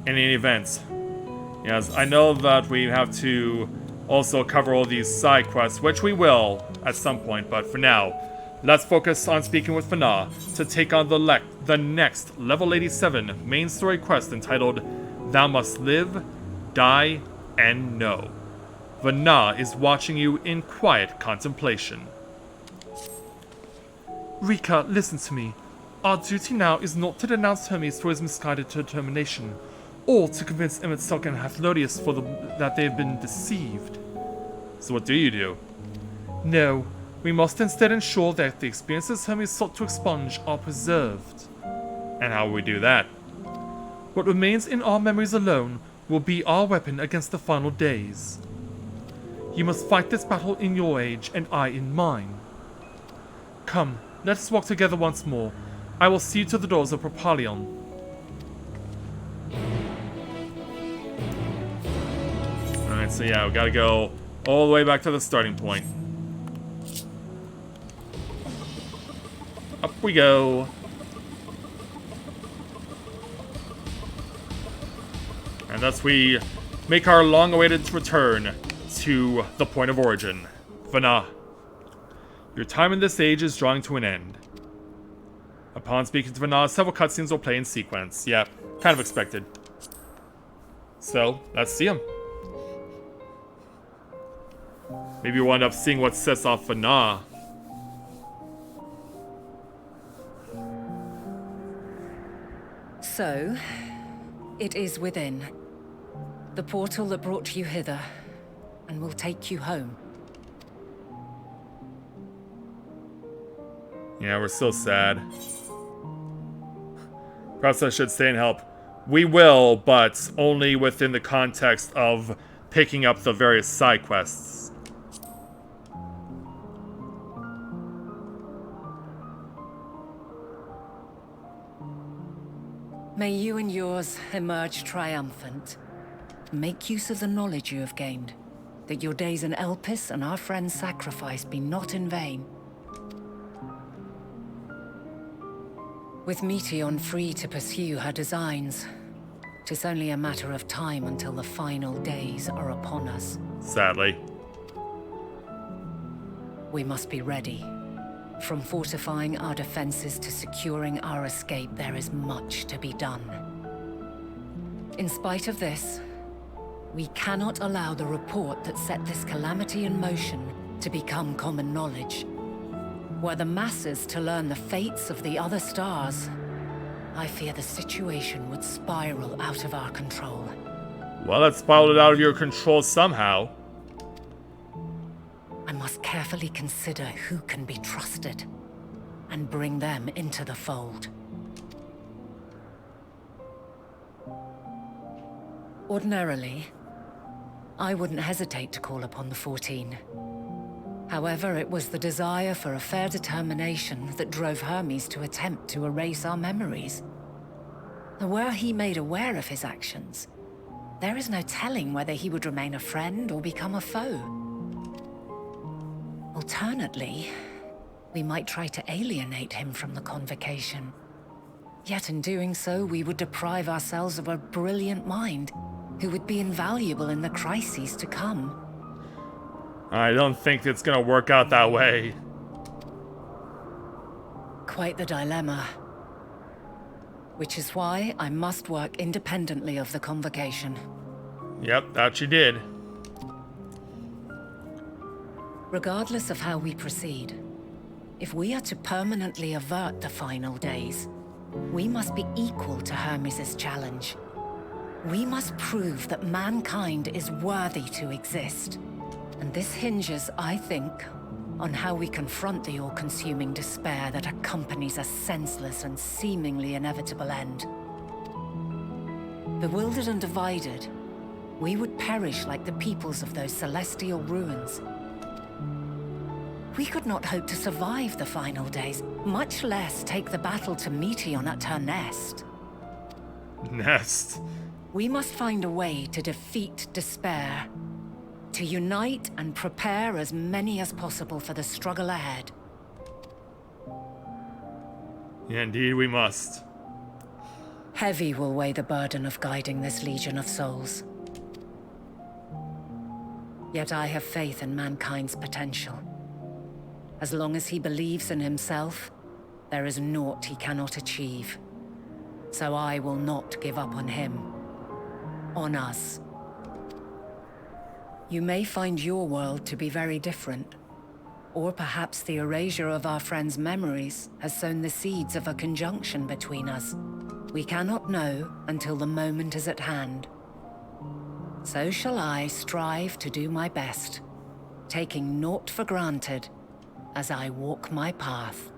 in any event. Yes, I know that we have to also cover all these side quests, which we will at some point, but for now, let's focus on speaking with Fana to take on the next level 87 main story quest entitled Thou Must Live, Die, and Know. Fana is watching you in quiet contemplation. Rika, listen to me. Our duty now is not to denounce Hermes for his misguided determination, or to convince Emmett Silk and Hathlodius that they have been deceived. So what do you do? No, we must instead ensure that the experiences Hermes sought to expunge are preserved. And how will we do that? What remains in our memories alone will be our weapon against the final days. You must fight this battle in your age, and I in mine. Come, let us walk together once more. I will see you to the doors of Propalion. Alright, so yeah, we gotta go all the way back to the starting point. Up we go. And thus we make our long-awaited return to the point of origin. Fana. Your time in this age is drawing to an end. Upon speaking to Fana, several cutscenes will play in sequence. Yeah, kind of expected. So, let's see them. Maybe we'll end up seeing what sets off Fana. So, it is within. The portal that brought you hither, and will take you home. Yeah, we're so sad. Perhaps I should stay and help. We will, but only within the context of picking up the various side quests. May you and yours emerge triumphant. Make use of the knowledge you have gained, that your days in Elpis and our friend's sacrifice be not in vain. With Meteion free to pursue her designs, 'tis only a matter of time until the final days are upon us. Sadly. We must be ready. From fortifying our defenses to securing our escape, there is much to be done. In spite of this, we cannot allow the report that set this calamity in motion to become common knowledge. Were the masses to learn the fates of the other stars, I fear the situation would spiral out of our control. Well, it spiraled out of your control somehow. I must carefully consider who can be trusted, and bring them into the fold. Ordinarily, I wouldn't hesitate to call upon the 14. However, it was the desire for a fair determination that drove Hermes to attempt to erase our memories. Were he made aware of his actions, there is no telling whether he would remain a friend or become a foe. Alternately, we might try to alienate him from the convocation. Yet in doing so, we would deprive ourselves of a brilliant mind who would be invaluable in the crises to come. I don't think it's gonna work out that way. Quite the dilemma. Which is why I must work independently of the convocation. Yep, that you did. Regardless of how we proceed, if we are to permanently avert the final days, we must be equal to Hermes' challenge. We must prove that mankind is worthy to exist. And this hinges, I think, on how we confront the all-consuming despair that accompanies a senseless and seemingly inevitable end. Bewildered and divided, we would perish like the peoples of those celestial ruins. We could not hope to survive the final days, much less take the battle to Meteion at her nest. Nest. We must find a way to defeat despair, to unite and prepare as many as possible for the struggle ahead. Indeed we must. Heavy will weigh the burden of guiding this legion of souls. Yet I have faith in mankind's potential. As long as he believes in himself, there is naught he cannot achieve. So I will not give up on him. On us. You may find your world to be very different. Or perhaps the erasure of our friends' memories has sown the seeds of a conjunction between us. We cannot know until the moment is at hand. So shall I strive to do my best, taking naught for granted as I walk my path.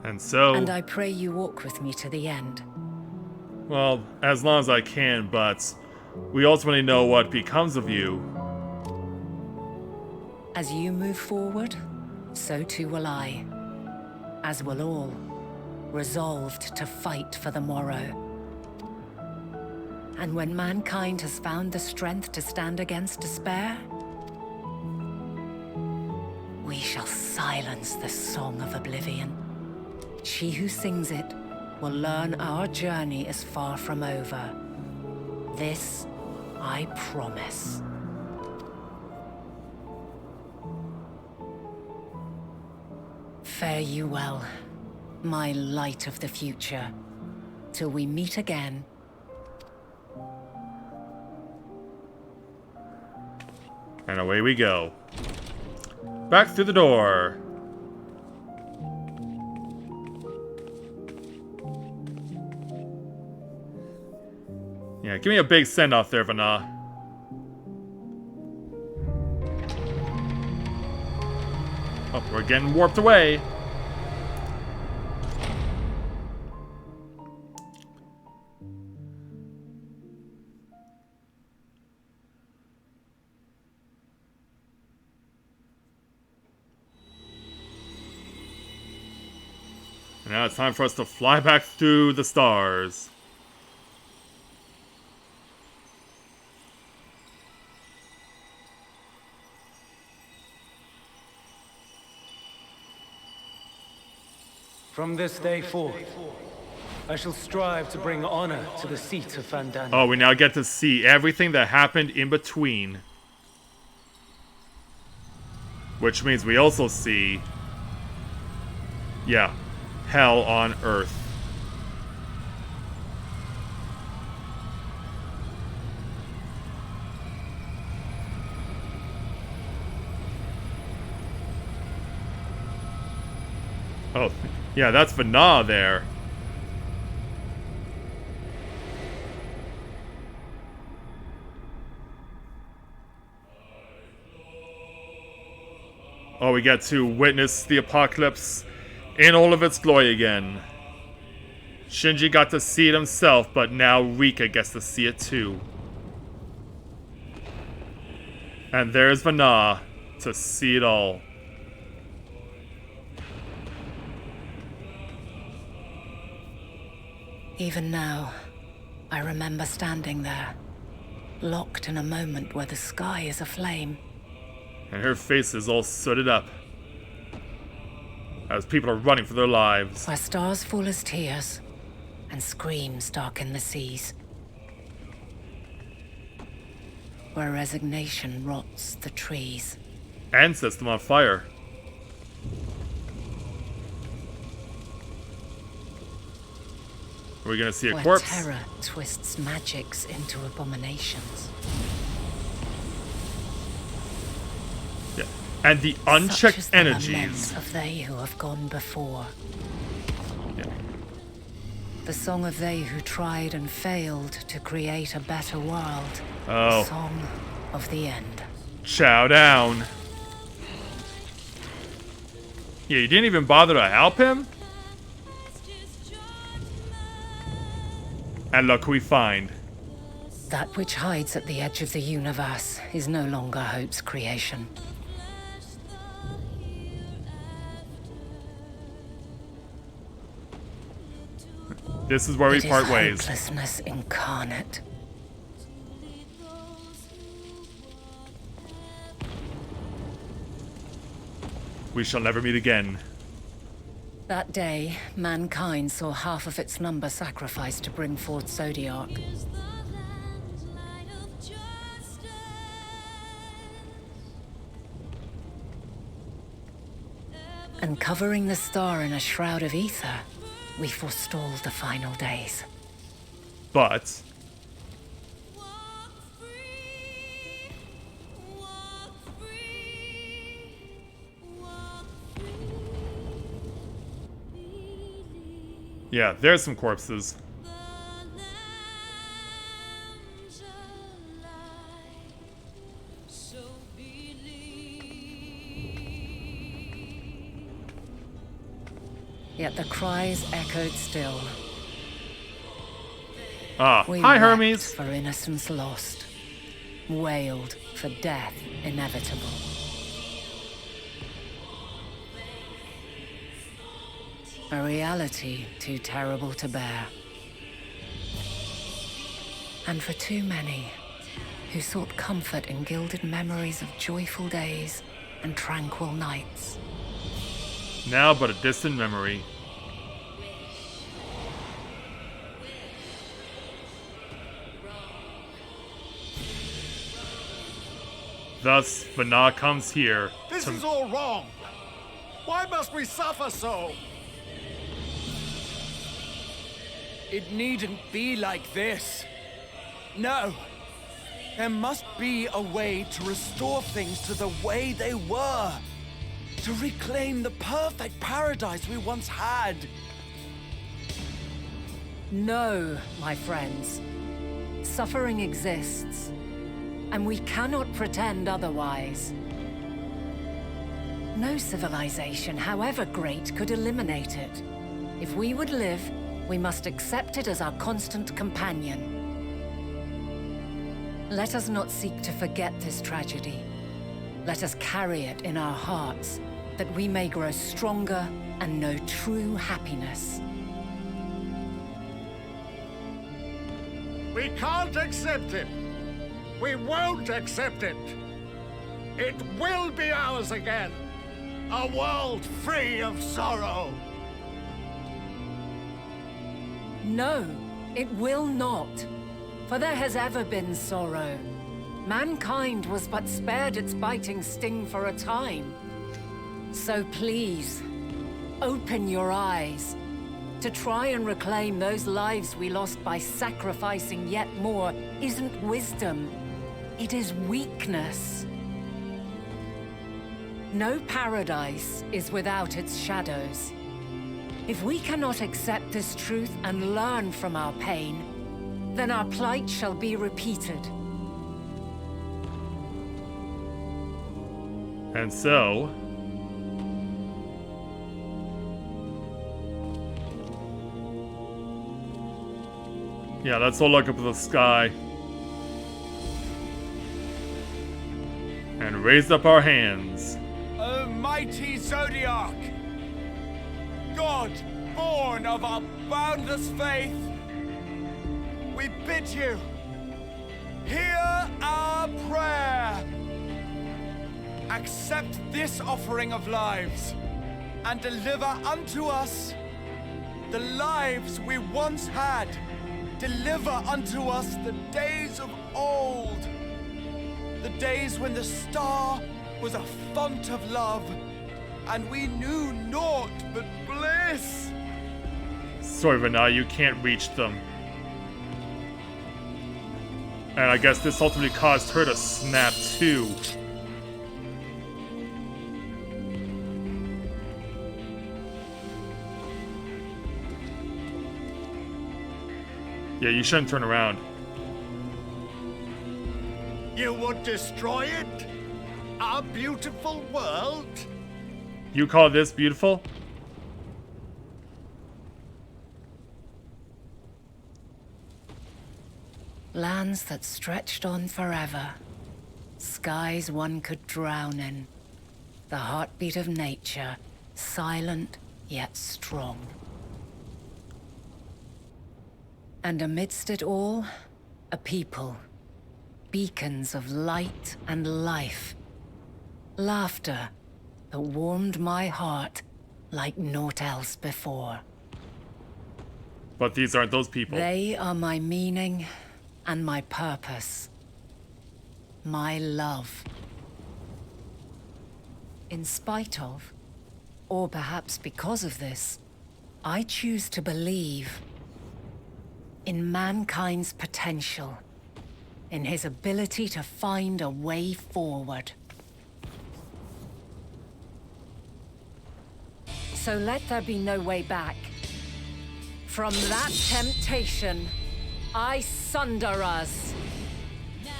And I pray you walk with me to the end. Well, as long as I can, but we ultimately know what becomes of you. As you move forward, so too will I. As will all, resolved to fight for the morrow. And when mankind has found the strength to stand against despair, we shall silence the song of oblivion. She who sings it will learn our journey is far from over. This I promise. Fare you well, my light of the future, till we meet again. And away we go. Back through the door. Yeah, give me a big send-off there, Vana. Oh, we're getting warped away. And now it's time for us to fly back through the stars. From this day forth, I shall strive to bring honor to the seat of Fandango. Oh, we now get to see everything that happened in between. Which means we also see... yeah, hell on Earth. Oh, yeah, that's Vana there. Oh, we get to witness the apocalypse in all of its glory again. Shinji got to see it himself, but now Rika gets to see it too. And there's Vana to see it all. Even now, I remember standing there, locked in a moment where the sky is aflame. And her face is all sooted up, as people are running for their lives. Where stars fall as tears, and screams darken the seas. Where resignation rots the trees. And sets them on fire. We're gonna see a where corpse. Terror twists magics into abominations. Yeah. And the unchecked Such is the energies. lament of they who have gone before. Yeah. The song of they who tried and failed to create a better world. Oh. The song of the end. Chow down. Yeah, you didn't even bother to help him? And look who we find. That which hides at the edge of the universe is no longer hope's creation. This is where we part ways. Hopelessness incarnate. We shall never meet again. That day, mankind saw half of its number sacrificed to bring forth Zodiark. And covering the star in a shroud of ether, we forestalled the final days. But yeah, there's some corpses. Yet the cries echoed still. Ah, We hi wept Hermes. for innocence lost, wailed for death inevitable. A reality too terrible to bear. And for too many who sought comfort in gilded memories of joyful days and tranquil nights. Now but a distant memory. Thus, Vana comes here. This is all wrong. Why must we suffer so? It needn't be like this. No. There must be a way to restore things to the way they were. To reclaim the perfect paradise we once had. No, my friends. Suffering exists, and we cannot pretend otherwise. No civilization, however great, could eliminate it. If we would live, we must accept it as our constant companion. Let us not seek to forget this tragedy. Let us carry it in our hearts, that we may grow stronger and know true happiness. We can't accept it. We won't accept it. It will be ours again. A world free of sorrow. No, it will not. For there has ever been sorrow. Mankind was but spared its biting sting for a time. So please, open your eyes. To try and reclaim those lives we lost by sacrificing yet more isn't wisdom. It is weakness. No paradise is without its shadows. If we cannot accept this truth and learn from our pain, then our plight shall be repeated. And so, yeah, let's all look up at the sky and raise up our hands. O mighty Zodiark! God, born of our boundless faith, we bid you, hear our prayer. Accept this offering of lives, and deliver unto us the lives we once had. Deliver unto us the days of old, the days when the star was a font of love, and we knew naught but bliss. Sorry, Vana, you can't reach them. And I guess this ultimately caused her to snap too. Yeah, you shouldn't turn around. You would destroy it? Our beautiful world? You call this beautiful? Lands that stretched on forever. Skies one could drown in. The heartbeat of nature, silent yet strong. And amidst it all, a people. Beacons of light and life. Laughter that warmed my heart like naught else before. But these aren't those people. They are my meaning and my purpose. My love. In spite of, or perhaps because of this, I choose to believe in mankind's potential, in his ability to find a way forward. So let there be no way back. From that temptation, I sunder us.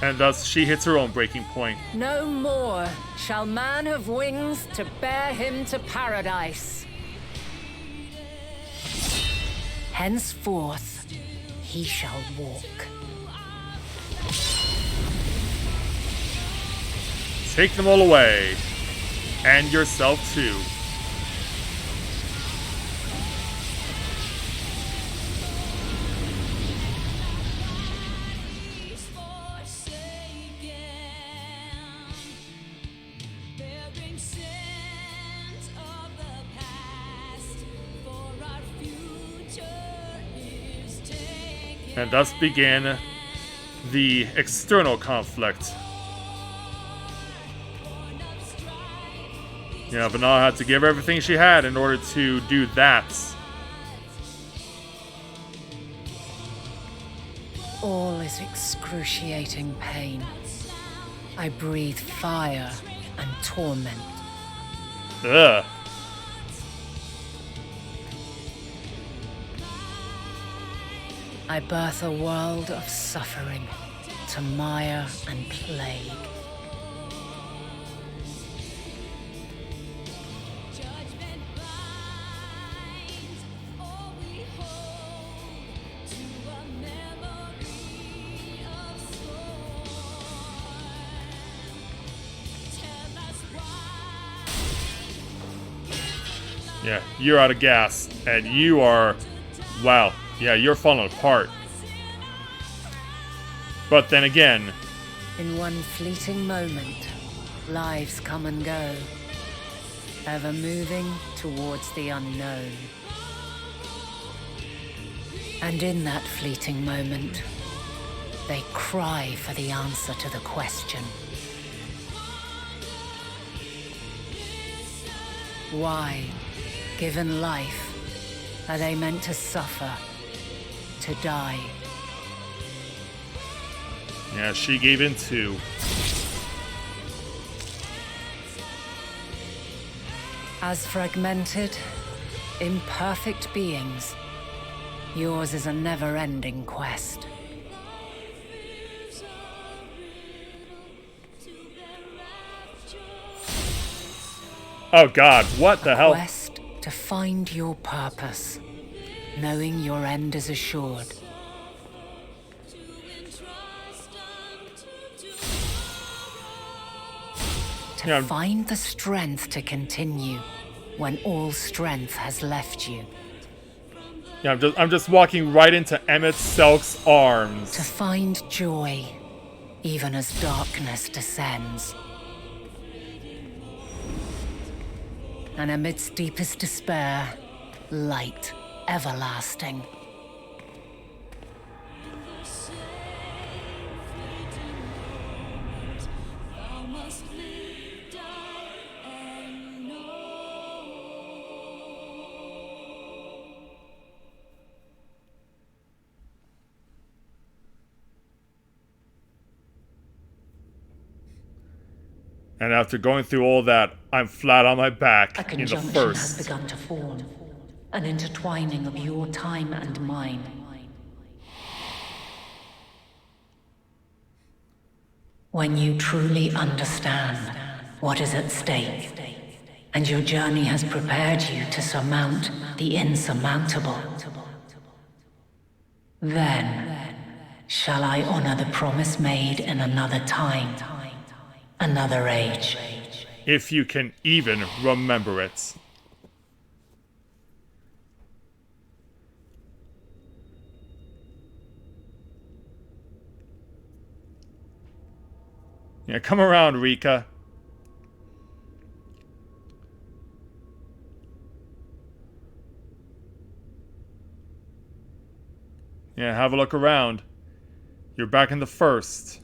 And thus she hits her own breaking point. No more shall man have wings to bear him to paradise. Henceforth, he shall walk. Take them all away. And yourself too. And thus began the external conflict. Yeah, Vanilla had to give everything she had in order to do that. All is excruciating pain. I breathe fire and torment. Ugh. I birth a world of suffering, to mire and plague. Yeah, you're out of gas, and you are... Wow. Yeah, you're falling apart. But then again... In one fleeting moment, lives come and go, ever moving towards the unknown. And in that fleeting moment, they cry for the answer to the question. Why, given life, are they meant to suffer, to die? Yeah, she gave in too. As fragmented, imperfect beings, yours is a never-ending quest. Oh god, what the hell? Quest to find your purpose, knowing your end is assured. To find the strength to continue when all strength has left you. Yeah, I'm just walking right into Emmett Selk's arms. To find joy, even as darkness descends. And amidst deepest despair, light everlasting. And after going through all that, I'm flat on my back A in the conjunction first. has begun to form, an intertwining of your time and mine. When you truly understand what is at stake, and your journey has prepared you to surmount the insurmountable, then shall I honor the promise made in another time, another age. If you can even remember it. Yeah, come around, Rika. Yeah, have a look around. You're back in the first.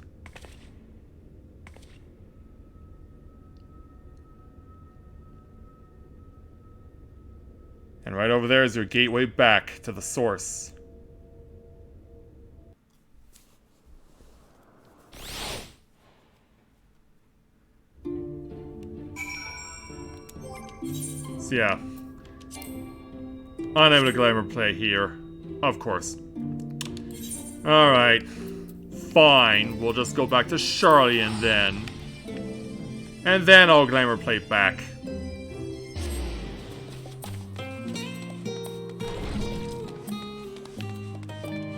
And right over there is your gateway back to the source. So yeah. Unable to glamour play here. Of course. Alright. Fine. We'll just go back to Charlian then. And then I'll glamour play back.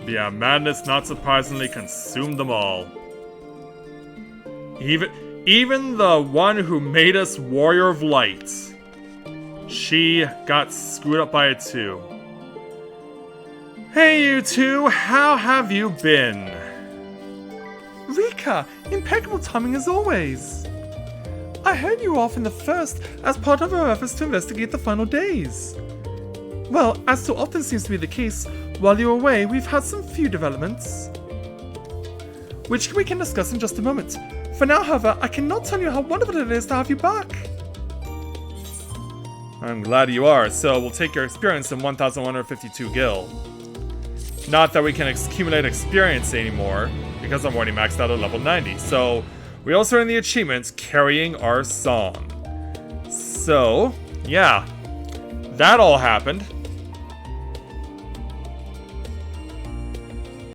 Yeah, madness not surprisingly consumed them all. Even the one who made us Warrior of Light. She got screwed up by it too. Hey you two, how have you been? Rika, impeccable timing as always. I heard you were off in the first as part of our efforts to investigate the final days. Well, as so often seems to be the case, while you were away, we've had some few developments, which we can discuss in just a moment. For now, however, I cannot tell you how wonderful it is to have you back. I'm glad you are, so we'll take your experience in 1152 gil. Not that we can accumulate experience anymore, because I'm already maxed out at level 90, so we also earn the achievement Carrying Our Song. So, yeah, that all happened.